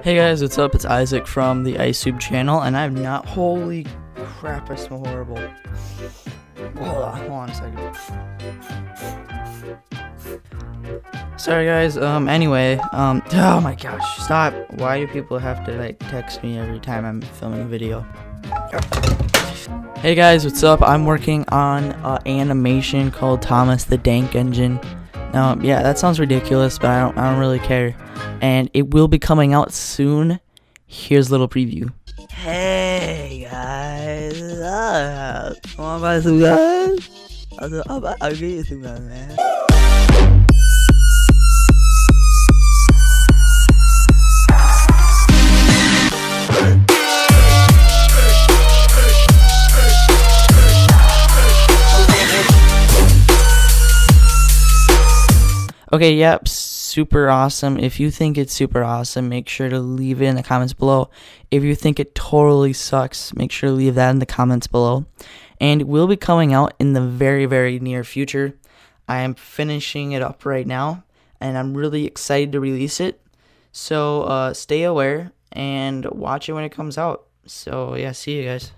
Hey guys, what's up? It's Isaac from the iSoup channel, and I'm not. Holy crap, I smell horrible. Hold on a second. Sorry guys, anyway, oh my gosh, stop. Why do people have to, like, text me every time I'm filming a video? Hey guys, what's up? I'm working on animation called Thomas The Dank Engine. Now, yeah, that sounds ridiculous, but I don't really care. And it will be coming out soon. Here's a little preview. Hey guys, want to buy some guns? I'll get you some guns, man. Okay, yep, super awesome. If you think it's super awesome, make sure to leave it in the comments below. If you think it totally sucks, make sure to leave that in the comments below. And it will be coming out in the very, very near future. I am finishing it up right now, and I'm really excited to release it. So stay aware and watch it when it comes out. So yeah, see you guys.